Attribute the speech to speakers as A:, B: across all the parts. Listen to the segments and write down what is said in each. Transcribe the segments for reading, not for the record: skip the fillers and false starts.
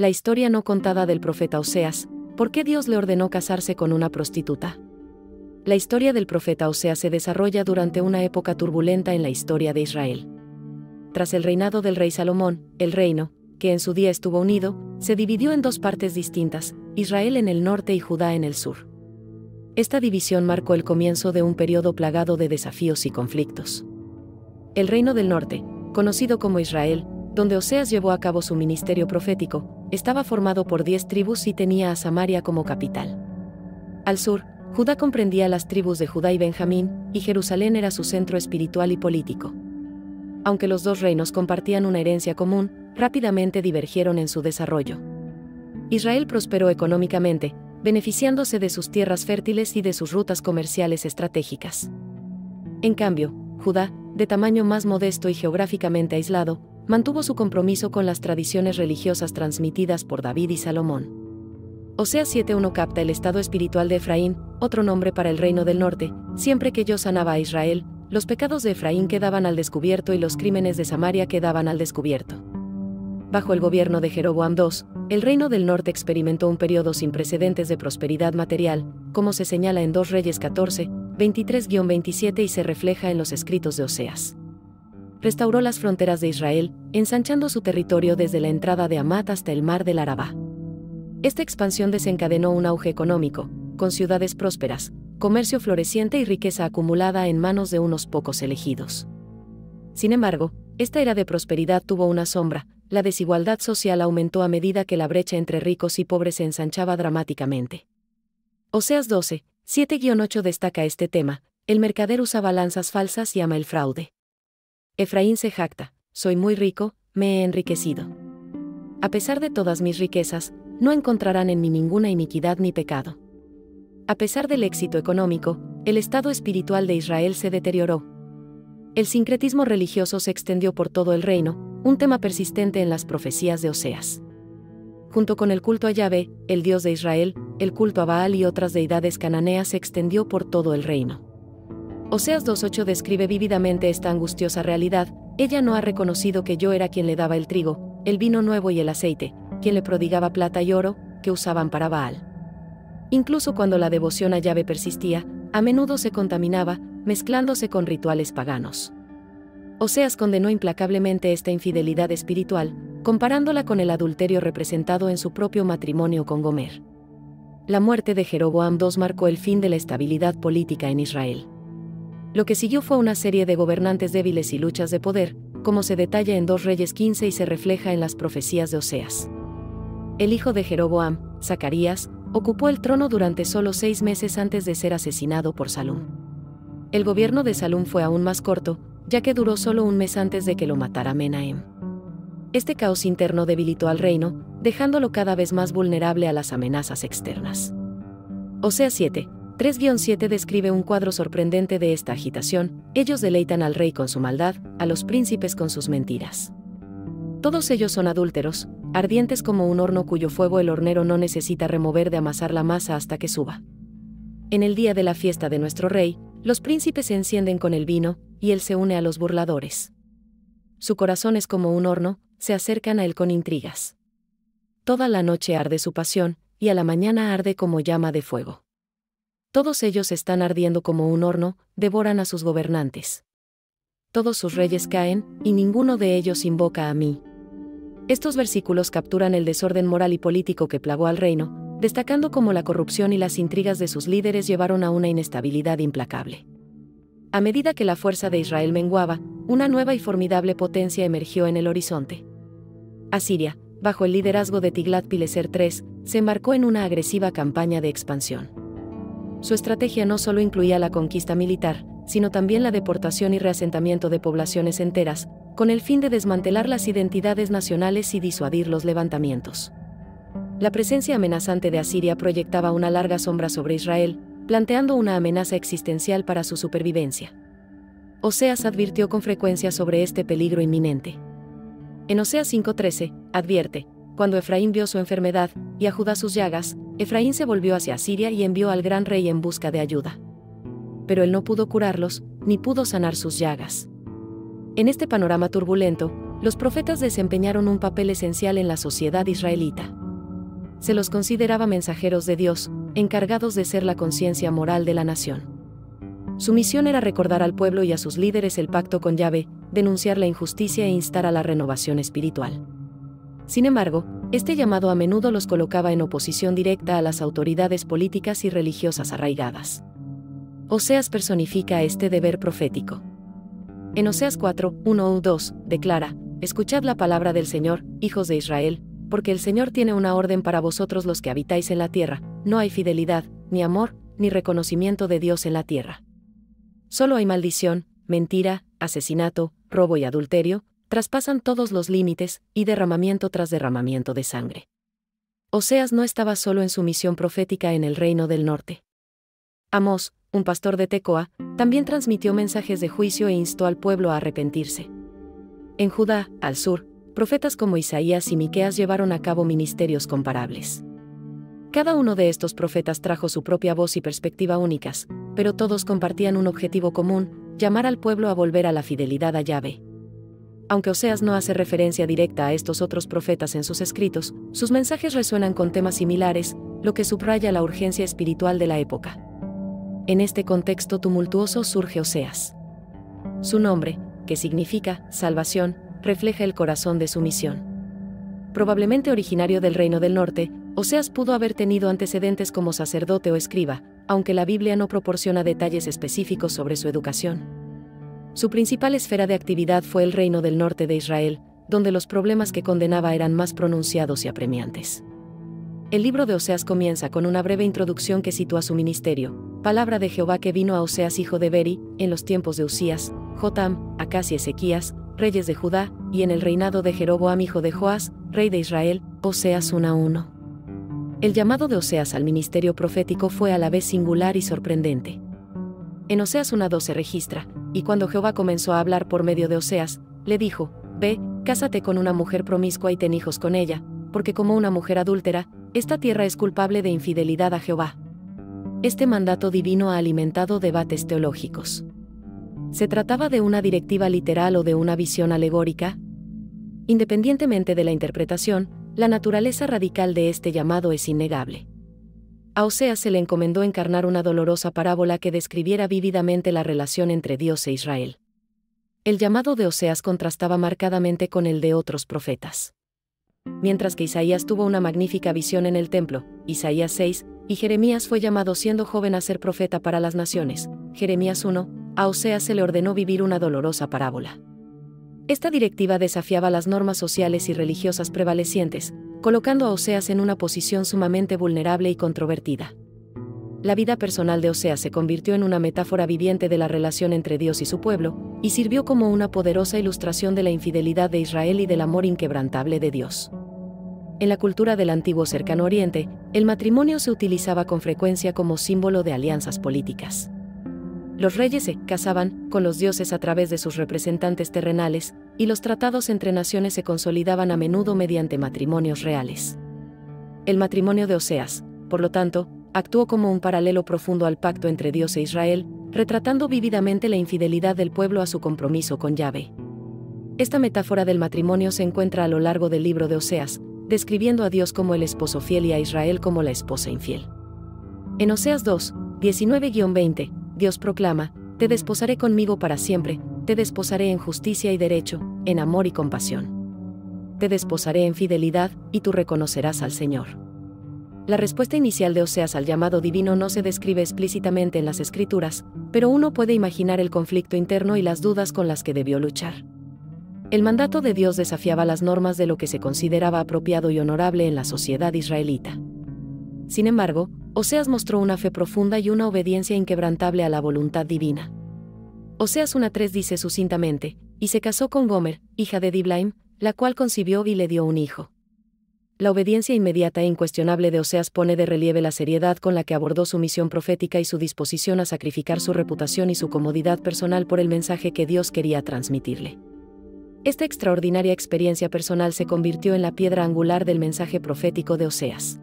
A: La historia no contada del profeta Oseas. ¿Por qué Dios le ordenó casarse con una prostituta? La historia del profeta Oseas se desarrolla durante una época turbulenta en la historia de Israel. Tras el reinado del rey Salomón, el reino, que en su día estuvo unido, se dividió en dos partes distintas, Israel en el norte y Judá en el sur. Esta división marcó el comienzo de un periodo plagado de desafíos y conflictos. El reino del norte, conocido como Israel, donde Oseas llevó a cabo su ministerio profético, estaba formado por 10 tribus y tenía a Samaria como capital. Al sur, Judá comprendía las tribus de Judá y Benjamín, y Jerusalén era su centro espiritual y político. Aunque los dos reinos compartían una herencia común, rápidamente divergieron en su desarrollo. Israel prosperó económicamente, beneficiándose de sus tierras fértiles y de sus rutas comerciales estratégicas. En cambio, Judá, de tamaño más modesto y geográficamente aislado, mantuvo su compromiso con las tradiciones religiosas transmitidas por David y Salomón. Oseas 7:1 capta el estado espiritual de Efraín, otro nombre para el reino del norte. Siempre que yo sanaba a Israel, los pecados de Efraín quedaban al descubierto y los crímenes de Samaria quedaban al descubierto. Bajo el gobierno de Jeroboam II, el reino del norte experimentó un periodo sin precedentes de prosperidad material, como se señala en 2 Reyes 14, 23-27 y se refleja en los escritos de Oseas. Restauró las fronteras de Israel, ensanchando su territorio desde la entrada de Hamat hasta el mar del Arabá. Esta expansión desencadenó un auge económico, con ciudades prósperas, comercio floreciente y riqueza acumulada en manos de unos pocos elegidos. Sin embargo, esta era de prosperidad tuvo una sombra. La desigualdad social aumentó a medida que la brecha entre ricos y pobres se ensanchaba dramáticamente. Oseas 12, 7-8 destaca este tema: el mercader usa balanzas falsas y ama el fraude. Efraín se jacta: soy muy rico, me he enriquecido. A pesar de todas mis riquezas, no encontrarán en mí ninguna iniquidad ni pecado. A pesar del éxito económico, el estado espiritual de Israel se deterioró. El sincretismo religioso se extendió por todo el reino, un tema persistente en las profecías de Oseas. Junto con el culto a Yahvé, el Dios de Israel, el culto a Baal y otras deidades cananeas se extendió por todo el reino. Oseas 2:8 describe vívidamente esta angustiosa realidad: ella no ha reconocido que yo era quien le daba el trigo, el vino nuevo y el aceite, quien le prodigaba plata y oro, que usaban para Baal. Incluso cuando la devoción a Yahvé persistía, a menudo se contaminaba, mezclándose con rituales paganos. Oseas condenó implacablemente esta infidelidad espiritual, comparándola con el adulterio representado en su propio matrimonio con Gomer. La muerte de Jeroboam II marcó el fin de la estabilidad política en Israel. Lo que siguió fue una serie de gobernantes débiles y luchas de poder, como se detalla en 2 Reyes 15 y se refleja en las profecías de Oseas. El hijo de Jeroboam, Zacarías, ocupó el trono durante solo 6 meses antes de ser asesinado por Salum. El gobierno de Salum fue aún más corto, ya que duró solo un mes antes de que lo matara Menahem. Este caos interno debilitó al reino, dejándolo cada vez más vulnerable a las amenazas externas. Oseas 7, 3-7 describe un cuadro sorprendente de esta agitación: ellos deleitan al rey con su maldad, a los príncipes con sus mentiras. Todos ellos son adúlteros, ardientes como un horno cuyo fuego el hornero no necesita remover de amasar la masa hasta que suba. En el día de la fiesta de nuestro rey, los príncipes se encienden con el vino, y él se une a los burladores. Su corazón es como un horno, se acercan a él con intrigas. Toda la noche arde su pasión, y a la mañana arde como llama de fuego. Todos ellos están ardiendo como un horno, devoran a sus gobernantes. Todos sus reyes caen, y ninguno de ellos invoca a mí. Estos versículos capturan el desorden moral y político que plagó al reino, destacando cómo la corrupción y las intrigas de sus líderes llevaron a una inestabilidad implacable. A medida que la fuerza de Israel menguaba, una nueva y formidable potencia emergió en el horizonte. Asiria, bajo el liderazgo de Tiglat-Pileser III, se embarcó en una agresiva campaña de expansión. Su estrategia no solo incluía la conquista militar, sino también la deportación y reasentamiento de poblaciones enteras, con el fin de desmantelar las identidades nacionales y disuadir los levantamientos. La presencia amenazante de Asiria proyectaba una larga sombra sobre Israel, planteando una amenaza existencial para su supervivencia. Oseas advirtió con frecuencia sobre este peligro inminente. En Oseas 5:13, advierte: cuando Efraín vio su enfermedad, y a Judá sus llagas, Efraín se volvió hacia Asiria y envió al gran rey en busca de ayuda. Pero él no pudo curarlos, ni pudo sanar sus llagas. En este panorama turbulento, Los profetas desempeñaron un papel esencial en la sociedad israelita. Se los consideraba mensajeros de Dios, encargados de ser la conciencia moral de la nación. Su misión era recordar al pueblo y a sus líderes el pacto con Yahvé, denunciar la injusticia e instar a la renovación espiritual. Sin embargo, este llamado a menudo los colocaba en oposición directa a las autoridades políticas y religiosas arraigadas. Oseas personifica este deber profético. En Oseas 4, 1 u 2, declara: «Escuchad la palabra del Señor, hijos de Israel, porque el Señor tiene una orden para vosotros los que habitáis en la tierra, no hay fidelidad, ni amor, ni reconocimiento de Dios en la tierra. Solo hay maldición, mentira, asesinato, robo y adulterio, traspasan todos los límites, y derramamiento tras derramamiento de sangre». Oseas no estaba solo en su misión profética en el reino del norte. Amós, un pastor de Tecoa, también transmitió mensajes de juicio e instó al pueblo a arrepentirse. En Judá, al sur, profetas como Isaías y Miqueas llevaron a cabo ministerios comparables. Cada uno de estos profetas trajo su propia voz y perspectiva únicas, pero todos compartían un objetivo común: llamar al pueblo a volver a la fidelidad a Yahvé. Aunque Oseas no hace referencia directa a estos otros profetas en sus escritos, sus mensajes resuenan con temas similares, lo que subraya la urgencia espiritual de la época. En este contexto tumultuoso surge Oseas. Su nombre, que significa salvación, refleja el corazón de su misión. Probablemente originario del reino del norte, Oseas pudo haber tenido antecedentes como sacerdote o escriba, aunque la Biblia no proporciona detalles específicos sobre su educación. Su principal esfera de actividad fue el reino del norte de Israel, donde los problemas que condenaba eran más pronunciados y apremiantes. El libro de Oseas comienza con una breve introducción que sitúa su ministerio: palabra de Jehová que vino a Oseas hijo de Beri, en los tiempos de Usías, Jotam, Acaz y Ezequías, reyes de Judá, y en el reinado de Jeroboam hijo de Joás, rey de Israel. Oseas 1:1. El llamado de Oseas al ministerio profético fue a la vez singular y sorprendente. En Oseas 1:2 se registra: «Y cuando Jehová comenzó a hablar por medio de Oseas, le dijo: Ve, cásate con una mujer promiscua y ten hijos con ella, porque como una mujer adúltera, esta tierra es culpable de infidelidad a Jehová». Este mandato divino ha alimentado debates teológicos. ¿Se trataba de una directiva literal o de una visión alegórica? Independientemente de la interpretación, la naturaleza radical de este llamado es innegable. A Oseas se le encomendó encarnar una dolorosa parábola que describiera vívidamente la relación entre Dios e Israel. El llamado de Oseas contrastaba marcadamente con el de otros profetas. Mientras que Isaías tuvo una magnífica visión en el templo, Isaías 6, y Jeremías fue llamado siendo joven a ser profeta para las naciones, Jeremías 1, a Oseas se le ordenó vivir una dolorosa parábola. Esta directiva desafiaba las normas sociales y religiosas prevalecientes, colocando a Oseas en una posición sumamente vulnerable y controvertida. La vida personal de Oseas se convirtió en una metáfora viviente de la relación entre Dios y su pueblo, y sirvió como una poderosa ilustración de la infidelidad de Israel y del amor inquebrantable de Dios. En la cultura del antiguo Cercano Oriente, el matrimonio se utilizaba con frecuencia como símbolo de alianzas políticas. Los reyes se casaban con los dioses a través de sus representantes terrenales, y los tratados entre naciones se consolidaban a menudo mediante matrimonios reales. El matrimonio de Oseas, por lo tanto, actuó como un paralelo profundo al pacto entre Dios e Israel, retratando vívidamente la infidelidad del pueblo a su compromiso con Yahvé. Esta metáfora del matrimonio se encuentra a lo largo del libro de Oseas, describiendo a Dios como el esposo fiel y a Israel como la esposa infiel. En Oseas 2, 19-20, Dios proclama: «Te desposaré conmigo para siempre, te desposaré en justicia y derecho, en amor y compasión. Te desposaré en fidelidad, y tú reconocerás al Señor». La respuesta inicial de Oseas al llamado divino no se describe explícitamente en las Escrituras, pero uno puede imaginar el conflicto interno y las dudas con las que debió luchar. El mandato de Dios desafiaba las normas de lo que se consideraba apropiado y honorable en la sociedad israelita. Sin embargo, Oseas mostró una fe profunda y una obediencia inquebrantable a la voluntad divina. Oseas 1:3 dice sucintamente: «Y se casó con Gomer, hija de Diblaim, la cual concibió y le dio un hijo». La obediencia inmediata e incuestionable de Oseas pone de relieve la seriedad con la que abordó su misión profética y su disposición a sacrificar su reputación y su comodidad personal por el mensaje que Dios quería transmitirle. Esta extraordinaria experiencia personal se convirtió en la piedra angular del mensaje profético de Oseas.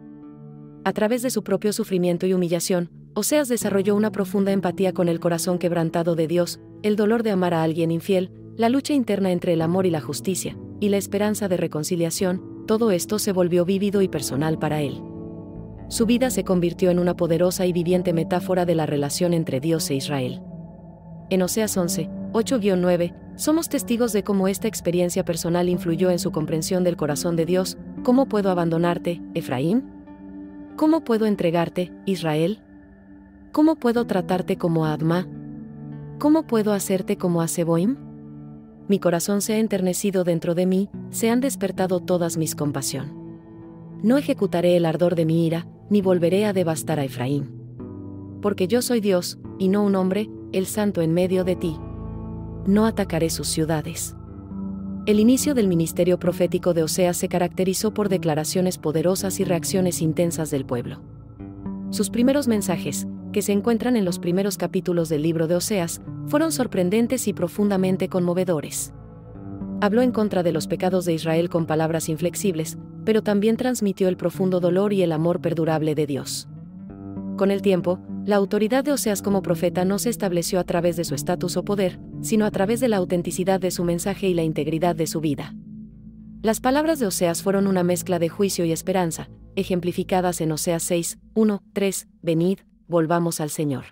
A: A través de su propio sufrimiento y humillación, Oseas desarrolló una profunda empatía con el corazón quebrantado de Dios, el dolor de amar a alguien infiel, la lucha interna entre el amor y la justicia, y la esperanza de reconciliación, todo esto se volvió vívido y personal para él. Su vida se convirtió en una poderosa y viviente metáfora de la relación entre Dios e Israel. En Oseas 11, 8-9, somos testigos de cómo esta experiencia personal influyó en su comprensión del corazón de Dios. ¿Cómo puedo abandonarte, Efraín? ¿Cómo puedo entregarte, Israel? ¿Cómo puedo tratarte como a Admá? ¿Cómo puedo hacerte como a Seboim? Mi corazón se ha enternecido dentro de mí, se han despertado todas mis compasión. No ejecutaré el ardor de mi ira, ni volveré a devastar a Efraín. Porque yo soy Dios, y no un hombre, el santo en medio de ti. No atacaré sus ciudades. El inicio del ministerio profético de Oseas se caracterizó por declaraciones poderosas y reacciones intensas del pueblo. Sus primeros mensajes, que se encuentran en los primeros capítulos del libro de Oseas, fueron sorprendentes y profundamente conmovedores. Habló en contra de los pecados de Israel con palabras inflexibles, pero también transmitió el profundo dolor y el amor perdurable de Dios. Con el tiempo, la autoridad de Oseas como profeta no se estableció a través de su estatus o poder, sino a través de la autenticidad de su mensaje y la integridad de su vida. Las palabras de Oseas fueron una mezcla de juicio y esperanza, ejemplificadas en Oseas 6, 1-3, venid, volvamos al Señor.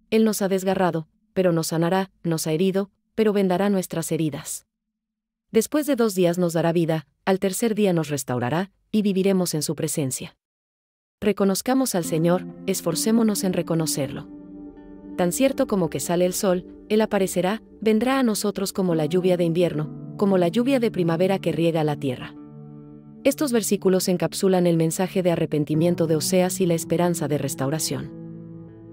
A: Él nos ha desgarrado, pero nos sanará, nos ha herido, pero vendará nuestras heridas. Después de 2 días nos dará vida, al tercer día nos restaurará, y viviremos en su presencia. Reconozcamos al Señor, esforcémonos en reconocerlo. Tan cierto como que sale el sol, Él aparecerá, vendrá a nosotros como la lluvia de invierno, como la lluvia de primavera que riega la tierra. Estos versículos encapsulan el mensaje de arrepentimiento de Oseas y la esperanza de restauración.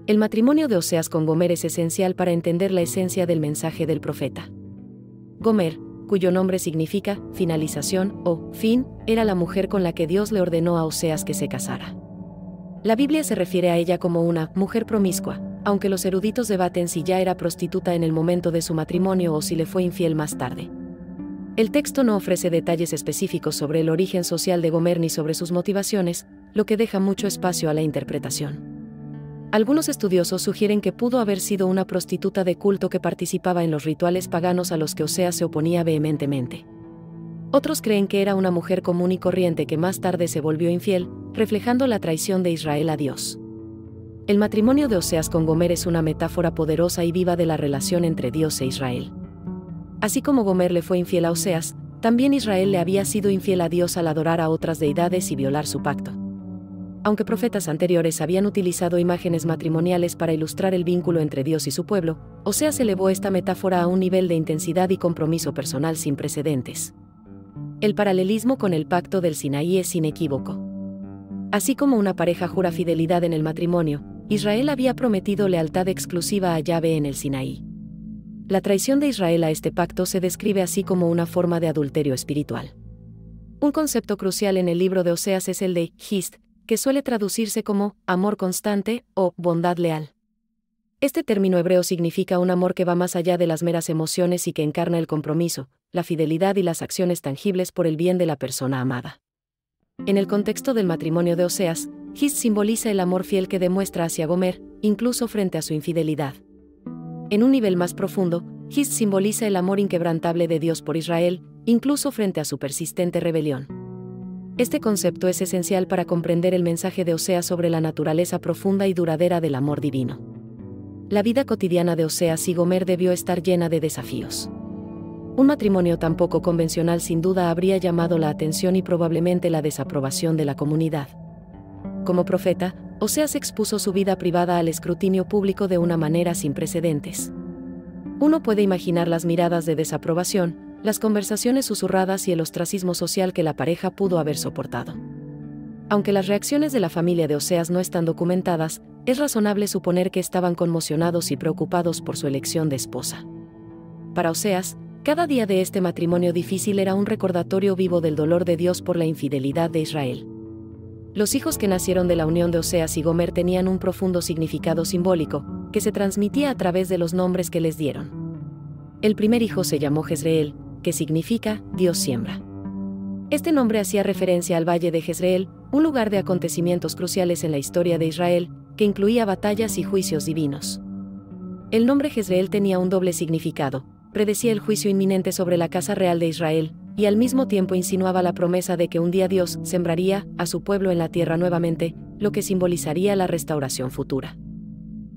A: El matrimonio de Oseas con Gomer es esencial para entender la esencia del mensaje del profeta. Gomer, cuyo nombre significa finalización o fin, era la mujer con la que Dios le ordenó a Oseas que se casara. La Biblia se refiere a ella como una mujer promiscua, aunque los eruditos debaten si ya era prostituta en el momento de su matrimonio o si le fue infiel más tarde. El texto no ofrece detalles específicos sobre el origen social de Gomer ni sobre sus motivaciones, lo que deja mucho espacio a la interpretación. Algunos estudiosos sugieren que pudo haber sido una prostituta de culto que participaba en los rituales paganos a los que Oseas se oponía vehementemente. Otros creen que era una mujer común y corriente que más tarde se volvió infiel, reflejando la traición de Israel a Dios. El matrimonio de Oseas con Gomer es una metáfora poderosa y viva de la relación entre Dios e Israel. Así como Gomer le fue infiel a Oseas, también Israel le había sido infiel a Dios al adorar a otras deidades y violar su pacto. Aunque profetas anteriores habían utilizado imágenes matrimoniales para ilustrar el vínculo entre Dios y su pueblo, Oseas elevó esta metáfora a un nivel de intensidad y compromiso personal sin precedentes. El paralelismo con el pacto del Sinaí es inequívoco. Así como una pareja jura fidelidad en el matrimonio, Israel había prometido lealtad exclusiva a Yahvé en el Sinaí. La traición de Israel a este pacto se describe así como una forma de adulterio espiritual. Un concepto crucial en el libro de Oseas es el de hist, que suele traducirse como amor constante o bondad leal. Este término hebreo significa un amor que va más allá de las meras emociones y que encarna el compromiso, la fidelidad y las acciones tangibles por el bien de la persona amada. En el contexto del matrimonio de Oseas, hist simboliza el amor fiel que demuestra hacia Gomer, incluso frente a su infidelidad. En un nivel más profundo, hist simboliza el amor inquebrantable de Dios por Israel, incluso frente a su persistente rebelión. Este concepto es esencial para comprender el mensaje de Oseas sobre la naturaleza profunda y duradera del amor divino. La vida cotidiana de Oseas y Gomer debió estar llena de desafíos. Un matrimonio tan poco convencional sin duda habría llamado la atención y probablemente la desaprobación de la comunidad. Como profeta, Oseas expuso su vida privada al escrutinio público de una manera sin precedentes. Uno puede imaginar las miradas de desaprobación, las conversaciones susurradas y el ostracismo social que la pareja pudo haber soportado. Aunque las reacciones de la familia de Oseas no están documentadas, es razonable suponer que estaban conmocionados y preocupados por su elección de esposa. Para Oseas, cada día de este matrimonio difícil era un recordatorio vivo del dolor de Dios por la infidelidad de Israel. Los hijos que nacieron de la unión de Oseas y Gomer tenían un profundo significado simbólico, que se transmitía a través de los nombres que les dieron. El primer hijo se llamó Jezreel, que significa Dios siembra. Este nombre hacía referencia al valle de Jezreel, un lugar de acontecimientos cruciales en la historia de Israel, que incluía batallas y juicios divinos. El nombre Jezreel tenía un doble significado. predecía el juicio inminente sobre la casa real de Israel, y al mismo tiempo insinuaba la promesa de que un día Dios sembraría a su pueblo en la tierra nuevamente, lo que simbolizaría la restauración futura.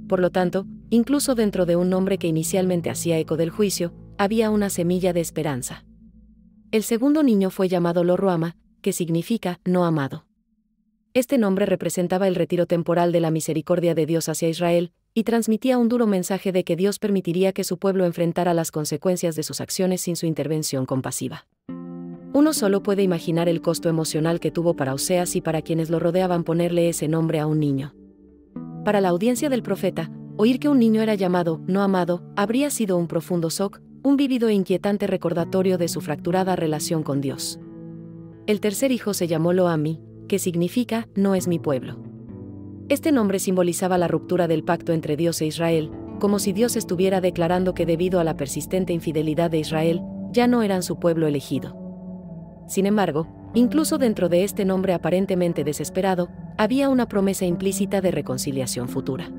A: Por lo tanto, incluso dentro de un nombre que inicialmente hacía eco del juicio, había una semilla de esperanza. El segundo niño fue llamado Lo Ruama, que significa no amado. Este nombre representaba el retiro temporal de la misericordia de Dios hacia Israel, y transmitía un duro mensaje de que Dios permitiría que su pueblo enfrentara las consecuencias de sus acciones sin su intervención compasiva. Uno solo puede imaginar el costo emocional que tuvo para Oseas y para quienes lo rodeaban ponerle ese nombre a un niño. Para la audiencia del profeta, oír que un niño era llamado no amado habría sido un profundo shock, un vívido e inquietante recordatorio de su fracturada relación con Dios. El tercer hijo se llamó Lo-Ami, que significa no es mi pueblo. Este nombre simbolizaba la ruptura del pacto entre Dios e Israel, como si Dios estuviera declarando que debido a la persistente infidelidad de Israel, ya no eran su pueblo elegido. Sin embargo, incluso dentro de este nombre aparentemente desesperado, había una promesa implícita de reconciliación futura.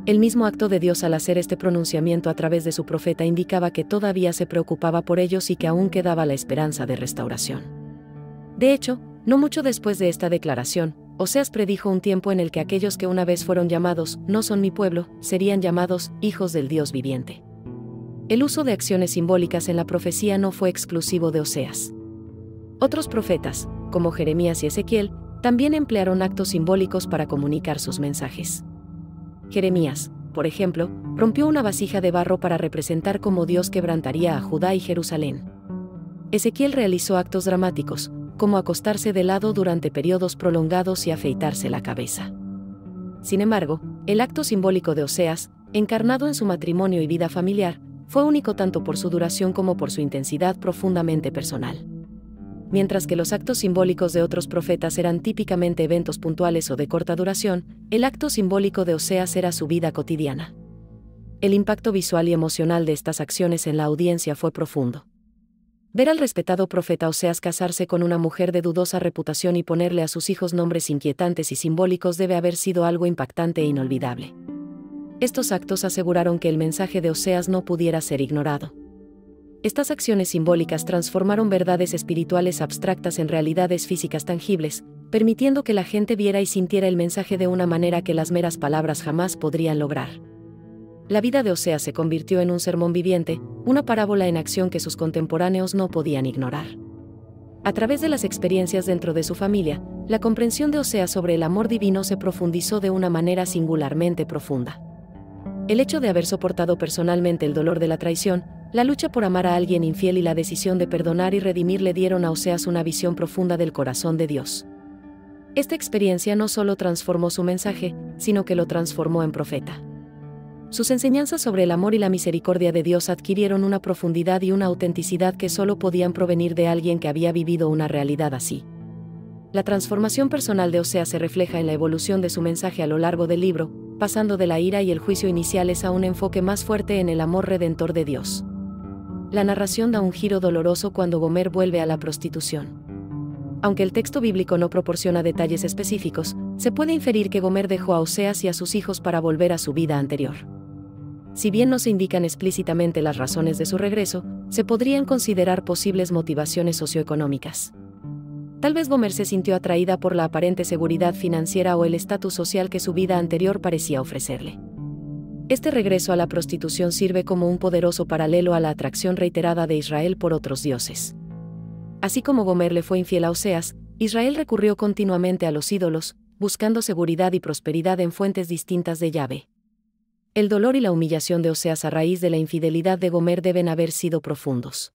A: El mismo acto de Dios al hacer este pronunciamiento a través de su profeta indicaba que todavía se preocupaba por ellos y que aún quedaba la esperanza de restauración. De hecho, no mucho después de esta declaración, Oseas predijo un tiempo en el que aquellos que una vez fueron llamados no son mi pueblo, serían llamados hijos del Dios viviente. El uso de acciones simbólicas en la profecía no fue exclusivo de Oseas. Otros profetas, como Jeremías y Ezequiel, también emplearon actos simbólicos para comunicar sus mensajes. Jeremías, por ejemplo, rompió una vasija de barro para representar cómo Dios quebrantaría a Judá y Jerusalén. Ezequiel realizó actos dramáticos, como acostarse de lado durante periodos prolongados y afeitarse la cabeza. Sin embargo, el acto simbólico de Oseas, encarnado en su matrimonio y vida familiar, fue único tanto por su duración como por su intensidad profundamente personal. Mientras que los actos simbólicos de otros profetas eran típicamente eventos puntuales o de corta duración, el acto simbólico de Oseas era su vida cotidiana. El impacto visual y emocional de estas acciones en la audiencia fue profundo. Ver al respetado profeta Oseas casarse con una mujer de dudosa reputación y ponerle a sus hijos nombres inquietantes y simbólicos debe haber sido algo impactante e inolvidable. Estos actos aseguraron que el mensaje de Oseas no pudiera ser ignorado. Estas acciones simbólicas transformaron verdades espirituales abstractas en realidades físicas tangibles, permitiendo que la gente viera y sintiera el mensaje de una manera que las meras palabras jamás podrían lograr. La vida de Oseas se convirtió en un sermón viviente, una parábola en acción que sus contemporáneos no podían ignorar. A través de las experiencias dentro de su familia, la comprensión de Oseas sobre el amor divino se profundizó de una manera singularmente profunda. El hecho de haber soportado personalmente el dolor de la traición, la lucha por amar a alguien infiel y la decisión de perdonar y redimir le dieron a Oseas una visión profunda del corazón de Dios. Esta experiencia no solo transformó su mensaje, sino que lo transformó en profeta. Sus enseñanzas sobre el amor y la misericordia de Dios adquirieron una profundidad y una autenticidad que solo podían provenir de alguien que había vivido una realidad así. La transformación personal de Oseas se refleja en la evolución de su mensaje a lo largo del libro, pasando de la ira y el juicio iniciales a un enfoque más fuerte en el amor redentor de Dios. La narración da un giro doloroso cuando Gomer vuelve a la prostitución. Aunque el texto bíblico no proporciona detalles específicos, se puede inferir que Gomer dejó a Oseas y a sus hijos para volver a su vida anterior. Si bien no se indican explícitamente las razones de su regreso, se podrían considerar posibles motivaciones socioeconómicas. Tal vez Gomer se sintió atraída por la aparente seguridad financiera o el estatus social que su vida anterior parecía ofrecerle. Este regreso a la prostitución sirve como un poderoso paralelo a la atracción reiterada de Israel por otros dioses. Así como Gomer le fue infiel a Oseas, Israel recurrió continuamente a los ídolos, buscando seguridad y prosperidad en fuentes distintas de Yahvé. El dolor y la humillación de Oseas a raíz de la infidelidad de Gomer deben haber sido profundos.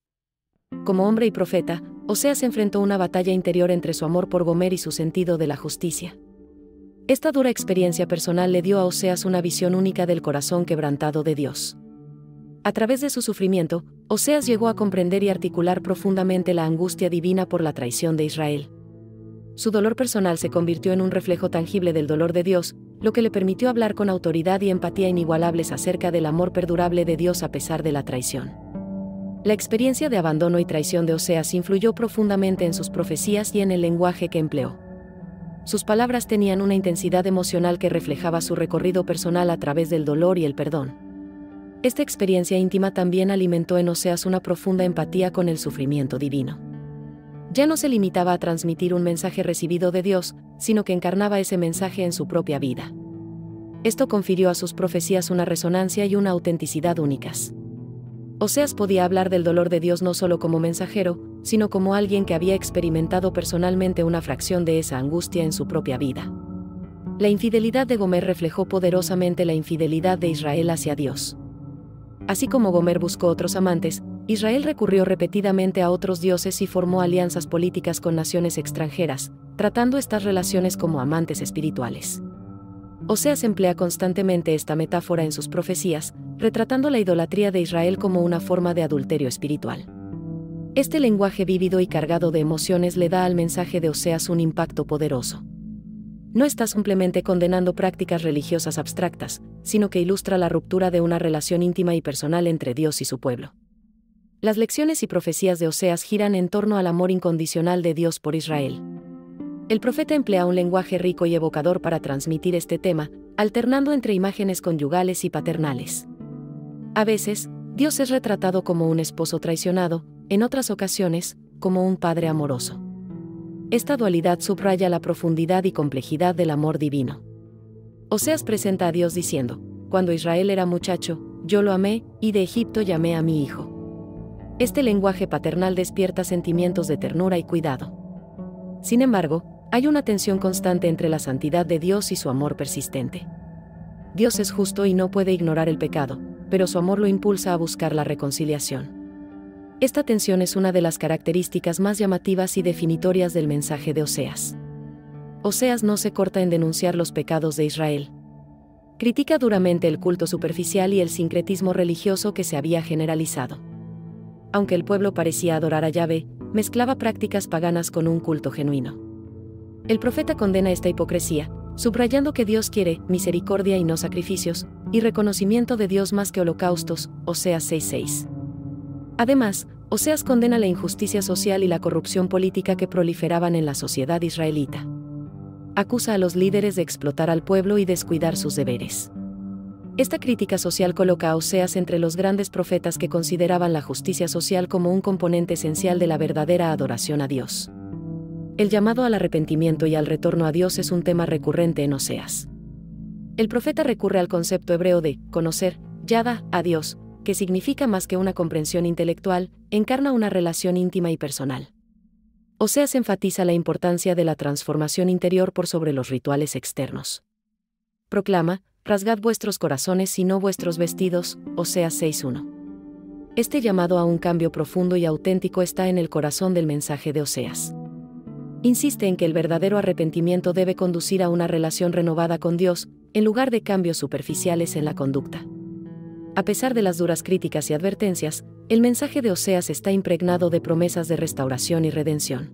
A: Como hombre y profeta, Oseas enfrentó una batalla interior entre su amor por Gomer y su sentido de la justicia. Esta dura experiencia personal le dio a Oseas una visión única del corazón quebrantado de Dios. A través de su sufrimiento, Oseas llegó a comprender y articular profundamente la angustia divina por la traición de Israel. Su dolor personal se convirtió en un reflejo tangible del dolor de Dios, lo que le permitió hablar con autoridad y empatía inigualables acerca del amor perdurable de Dios a pesar de la traición. La experiencia de abandono y traición de Oseas influyó profundamente en sus profecías y en el lenguaje que empleó. Sus palabras tenían una intensidad emocional que reflejaba su recorrido personal a través del dolor y el perdón. Esta experiencia íntima también alimentó en Oseas una profunda empatía con el sufrimiento divino. Ya no se limitaba a transmitir un mensaje recibido de Dios, sino que encarnaba ese mensaje en su propia vida. Esto confirió a sus profecías una resonancia y una autenticidad únicas. Oseas podía hablar del dolor de Dios no solo como mensajero, sino como alguien que había experimentado personalmente una fracción de esa angustia en su propia vida. La infidelidad de Gomer reflejó poderosamente la infidelidad de Israel hacia Dios. Así como Gomer buscó otros amantes, Israel recurrió repetidamente a otros dioses y formó alianzas políticas con naciones extranjeras, tratando estas relaciones como amantes espirituales. Oseas emplea constantemente esta metáfora en sus profecías, retratando la idolatría de Israel como una forma de adulterio espiritual. Este lenguaje vívido y cargado de emociones le da al mensaje de Oseas un impacto poderoso. No está simplemente condenando prácticas religiosas abstractas, sino que ilustra la ruptura de una relación íntima y personal entre Dios y su pueblo. Las lecciones y profecías de Oseas giran en torno al amor incondicional de Dios por Israel. El profeta emplea un lenguaje rico y evocador para transmitir este tema, alternando entre imágenes conyugales y paternales. A veces, Dios es retratado como un esposo traicionado, en otras ocasiones, como un padre amoroso. Esta dualidad subraya la profundidad y complejidad del amor divino. Oseas presenta a Dios diciendo: cuando Israel era muchacho, yo lo amé, y de Egipto llamé a mi hijo. Este lenguaje paternal despierta sentimientos de ternura y cuidado. Sin embargo, hay una tensión constante entre la santidad de Dios y su amor persistente. Dios es justo y no puede ignorar el pecado, pero su amor lo impulsa a buscar la reconciliación. Esta tensión es una de las características más llamativas y definitorias del mensaje de Oseas. Oseas no se corta en denunciar los pecados de Israel. Critica duramente el culto superficial y el sincretismo religioso que se había generalizado. Aunque el pueblo parecía adorar a Yahvé, mezclaba prácticas paganas con un culto genuino. El profeta condena esta hipocresía, subrayando que Dios quiere misericordia y no sacrificios, y reconocimiento de Dios más que holocaustos, Oseas 6:6. Además, Oseas condena la injusticia social y la corrupción política que proliferaban en la sociedad israelita. Acusa a los líderes de explotar al pueblo y descuidar sus deberes. Esta crítica social coloca a Oseas entre los grandes profetas que consideraban la justicia social como un componente esencial de la verdadera adoración a Dios. El llamado al arrepentimiento y al retorno a Dios es un tema recurrente en Oseas. El profeta recurre al concepto hebreo de conocer, yada, a Dios, que significa más que una comprensión intelectual, encarna una relación íntima y personal. Oseas enfatiza la importancia de la transformación interior por sobre los rituales externos. Proclama: rasgad vuestros corazones y no vuestros vestidos, Oseas 6:1. Este llamado a un cambio profundo y auténtico está en el corazón del mensaje de Oseas. Insiste en que el verdadero arrepentimiento debe conducir a una relación renovada con Dios, en lugar de cambios superficiales en la conducta. A pesar de las duras críticas y advertencias, el mensaje de Oseas está impregnado de promesas de restauración y redención.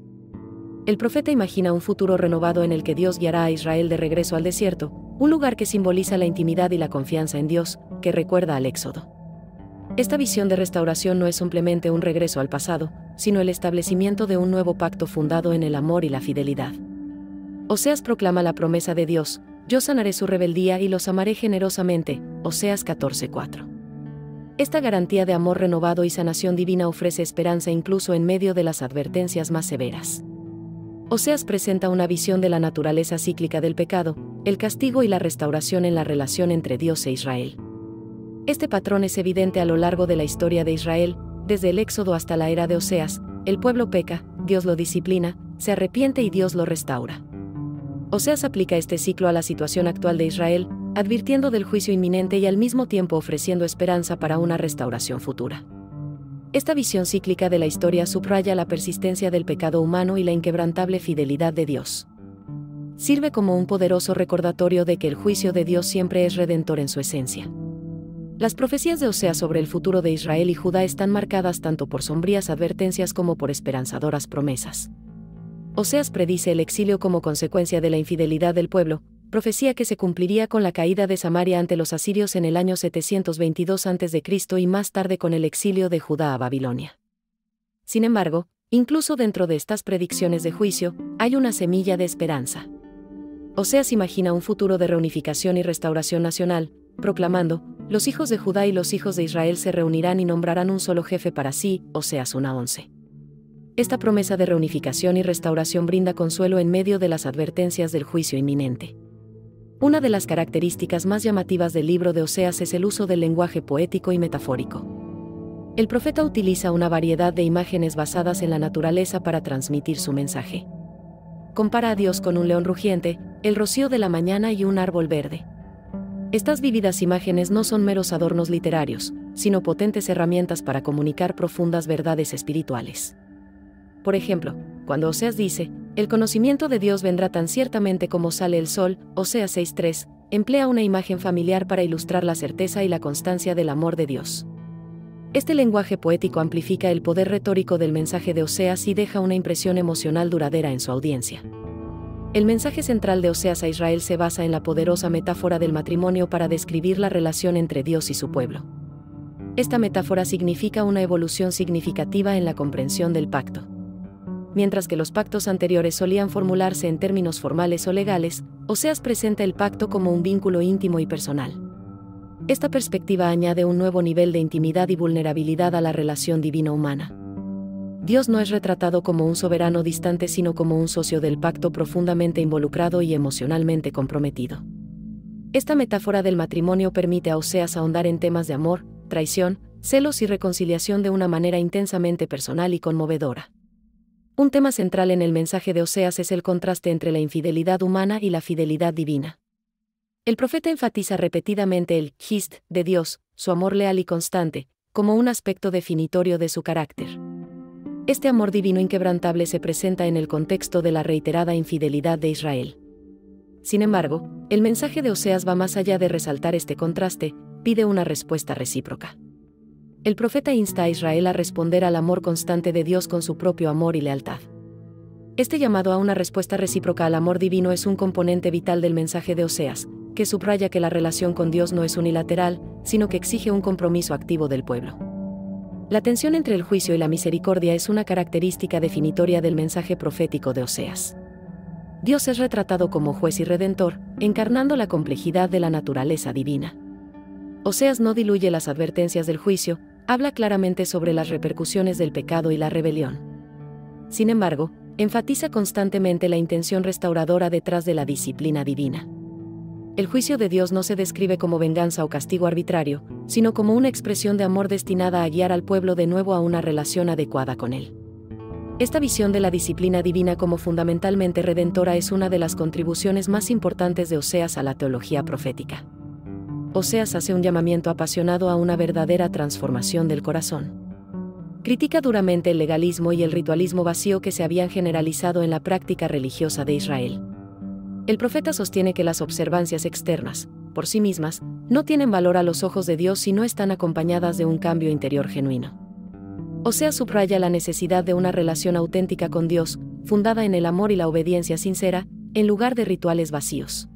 A: El profeta imagina un futuro renovado en el que Dios guiará a Israel de regreso al desierto, un lugar que simboliza la intimidad y la confianza en Dios, que recuerda al Éxodo. Esta visión de restauración no es simplemente un regreso al pasado, sino el establecimiento de un nuevo pacto fundado en el amor y la fidelidad. Oseas proclama la promesa de Dios: yo sanaré su rebeldía y los amaré generosamente, Oseas 14:4. Esta garantía de amor renovado y sanación divina ofrece esperanza incluso en medio de las advertencias más severas. Oseas presenta una visión de la naturaleza cíclica del pecado, el castigo y la restauración en la relación entre Dios e Israel. Este patrón es evidente a lo largo de la historia de Israel, desde el Éxodo hasta la era de Oseas: el pueblo peca, Dios lo disciplina, se arrepiente y Dios lo restaura. Oseas aplica este ciclo a la situación actual de Israel, advirtiendo del juicio inminente y al mismo tiempo ofreciendo esperanza para una restauración futura. Esta visión cíclica de la historia subraya la persistencia del pecado humano y la inquebrantable fidelidad de Dios. Sirve como un poderoso recordatorio de que el juicio de Dios siempre es redentor en su esencia. Las profecías de Oseas sobre el futuro de Israel y Judá están marcadas tanto por sombrías advertencias como por esperanzadoras promesas. Oseas predice el exilio como consecuencia de la infidelidad del pueblo, profecía que se cumpliría con la caída de Samaria ante los asirios en el año 722 a.C. y más tarde con el exilio de Judá a Babilonia. Sin embargo, incluso dentro de estas predicciones de juicio, hay una semilla de esperanza. Oseas imagina un futuro de reunificación y restauración nacional, proclamando: Los hijos de Judá y los hijos de Israel se reunirán y nombrarán un solo jefe para sí, Oseas 1:11. Esta promesa de reunificación y restauración brinda consuelo en medio de las advertencias del juicio inminente. Una de las características más llamativas del libro de Oseas es el uso del lenguaje poético y metafórico. El profeta utiliza una variedad de imágenes basadas en la naturaleza para transmitir su mensaje. Compara a Dios con un león rugiente, el rocío de la mañana y un árbol verde. Estas vívidas imágenes no son meros adornos literarios, sino potentes herramientas para comunicar profundas verdades espirituales. Por ejemplo, cuando Oseas dice, el conocimiento de Dios vendrá tan ciertamente como sale el sol, Oseas 6:3, emplea una imagen familiar para ilustrar la certeza y la constancia del amor de Dios. Este lenguaje poético amplifica el poder retórico del mensaje de Oseas y deja una impresión emocional duradera en su audiencia. El mensaje central de Oseas a Israel se basa en la poderosa metáfora del matrimonio para describir la relación entre Dios y su pueblo. Esta metáfora significa una evolución significativa en la comprensión del pacto. Mientras que los pactos anteriores solían formularse en términos formales o legales, Oseas presenta el pacto como un vínculo íntimo y personal. Esta perspectiva añade un nuevo nivel de intimidad y vulnerabilidad a la relación divino-humana. Dios no es retratado como un soberano distante, sino como un socio del pacto profundamente involucrado y emocionalmente comprometido. Esta metáfora del matrimonio permite a Oseas ahondar en temas de amor, traición, celos y reconciliación de una manera intensamente personal y conmovedora. Un tema central en el mensaje de Oseas es el contraste entre la infidelidad humana y la fidelidad divina. El profeta enfatiza repetidamente el hist de Dios, su amor leal y constante, como un aspecto definitorio de su carácter. Este amor divino inquebrantable se presenta en el contexto de la reiterada infidelidad de Israel. Sin embargo, el mensaje de Oseas va más allá de resaltar este contraste, pide una respuesta recíproca. El profeta insta a Israel a responder al amor constante de Dios con su propio amor y lealtad. Este llamado a una respuesta recíproca al amor divino es un componente vital del mensaje de Oseas, que subraya que la relación con Dios no es unilateral, sino que exige un compromiso activo del pueblo. La tensión entre el juicio y la misericordia es una característica definitoria del mensaje profético de Oseas. Dios es retratado como juez y redentor, encarnando la complejidad de la naturaleza divina. Oseas no diluye las advertencias del juicio, habla claramente sobre las repercusiones del pecado y la rebelión. Sin embargo, enfatiza constantemente la intención restauradora detrás de la disciplina divina. El juicio de Dios no se describe como venganza o castigo arbitrario, sino como una expresión de amor destinada a guiar al pueblo de nuevo a una relación adecuada con Él. Esta visión de la disciplina divina como fundamentalmente redentora es una de las contribuciones más importantes de Oseas a la teología profética. Oseas hace un llamamiento apasionado a una verdadera transformación del corazón. Critica duramente el legalismo y el ritualismo vacío que se habían generalizado en la práctica religiosa de Israel. El profeta sostiene que las observancias externas, por sí mismas, no tienen valor a los ojos de Dios si no están acompañadas de un cambio interior genuino. Oseas subraya la necesidad de una relación auténtica con Dios, fundada en el amor y la obediencia sincera, en lugar de rituales vacíos.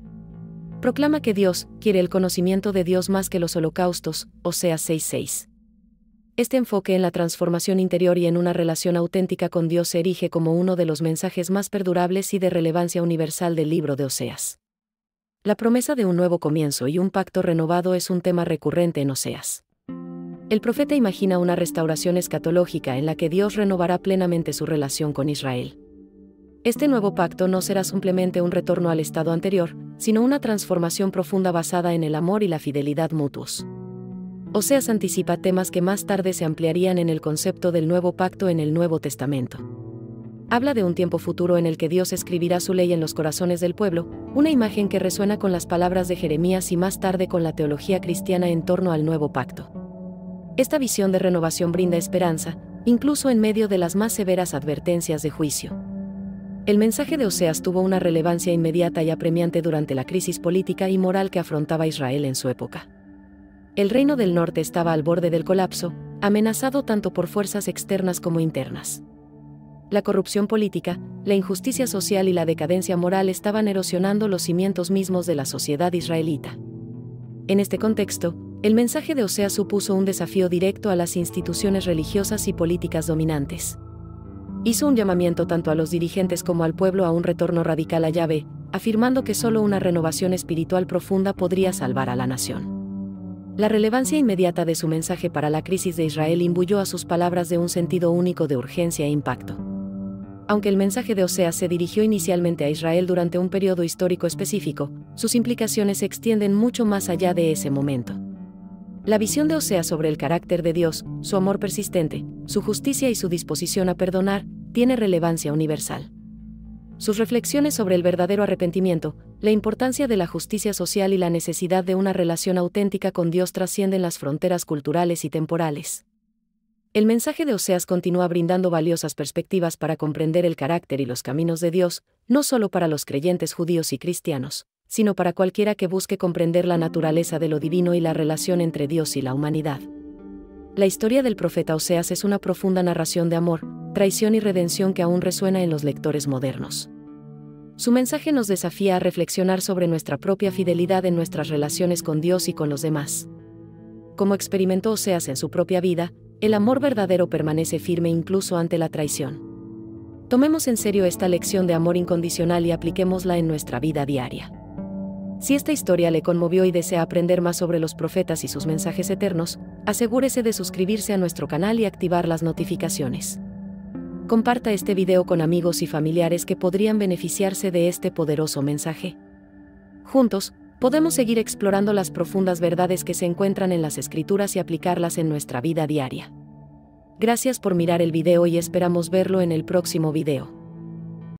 A: Proclama que Dios quiere el conocimiento de Dios más que los holocaustos, Oseas 6:6. Este enfoque en la transformación interior y en una relación auténtica con Dios se erige como uno de los mensajes más perdurables y de relevancia universal del libro de Oseas. La promesa de un nuevo comienzo y un pacto renovado es un tema recurrente en Oseas. El profeta imagina una restauración escatológica en la que Dios renovará plenamente su relación con Israel. Este nuevo pacto no será simplemente un retorno al estado anterior, sino una transformación profunda basada en el amor y la fidelidad mutuos. Oseas anticipa temas que más tarde se ampliarían en el concepto del nuevo pacto en el Nuevo Testamento. Habla de un tiempo futuro en el que Dios escribirá su ley en los corazones del pueblo, una imagen que resuena con las palabras de Jeremías y más tarde con la teología cristiana en torno al nuevo pacto. Esta visión de renovación brinda esperanza, incluso en medio de las más severas advertencias de juicio. El mensaje de Oseas tuvo una relevancia inmediata y apremiante durante la crisis política y moral que afrontaba Israel en su época. El reino del norte estaba al borde del colapso, amenazado tanto por fuerzas externas como internas. La corrupción política, la injusticia social y la decadencia moral estaban erosionando los cimientos mismos de la sociedad israelita. En este contexto, el mensaje de Oseas supuso un desafío directo a las instituciones religiosas y políticas dominantes. Hizo un llamamiento tanto a los dirigentes como al pueblo a un retorno radical a Yahvé, afirmando que solo una renovación espiritual profunda podría salvar a la nación. La relevancia inmediata de su mensaje para la crisis de Israel imbuyó a sus palabras de un sentido único de urgencia e impacto. Aunque el mensaje de Oseas se dirigió inicialmente a Israel durante un periodo histórico específico, sus implicaciones se extienden mucho más allá de ese momento. La visión de Oseas sobre el carácter de Dios, su amor persistente, su justicia y su disposición a perdonar, tiene relevancia universal. Sus reflexiones sobre el verdadero arrepentimiento, la importancia de la justicia social y la necesidad de una relación auténtica con Dios trascienden las fronteras culturales y temporales. El mensaje de Oseas continúa brindando valiosas perspectivas para comprender el carácter y los caminos de Dios, no solo para los creyentes judíos y cristianos, sino para cualquiera que busque comprender la naturaleza de lo divino y la relación entre Dios y la humanidad. La historia del profeta Oseas es una profunda narración de amor, traición y redención que aún resuena en los lectores modernos. Su mensaje nos desafía a reflexionar sobre nuestra propia fidelidad en nuestras relaciones con Dios y con los demás. Como experimentó Oseas en su propia vida, el amor verdadero permanece firme incluso ante la traición. Tomemos en serio esta lección de amor incondicional y apliquémosla en nuestra vida diaria. Si esta historia le conmovió y desea aprender más sobre los profetas y sus mensajes eternos, asegúrese de suscribirse a nuestro canal y activar las notificaciones. Comparta este video con amigos y familiares que podrían beneficiarse de este poderoso mensaje. Juntos, podemos seguir explorando las profundas verdades que se encuentran en las Escrituras y aplicarlas en nuestra vida diaria. Gracias por mirar el video y esperamos verlo en el próximo video.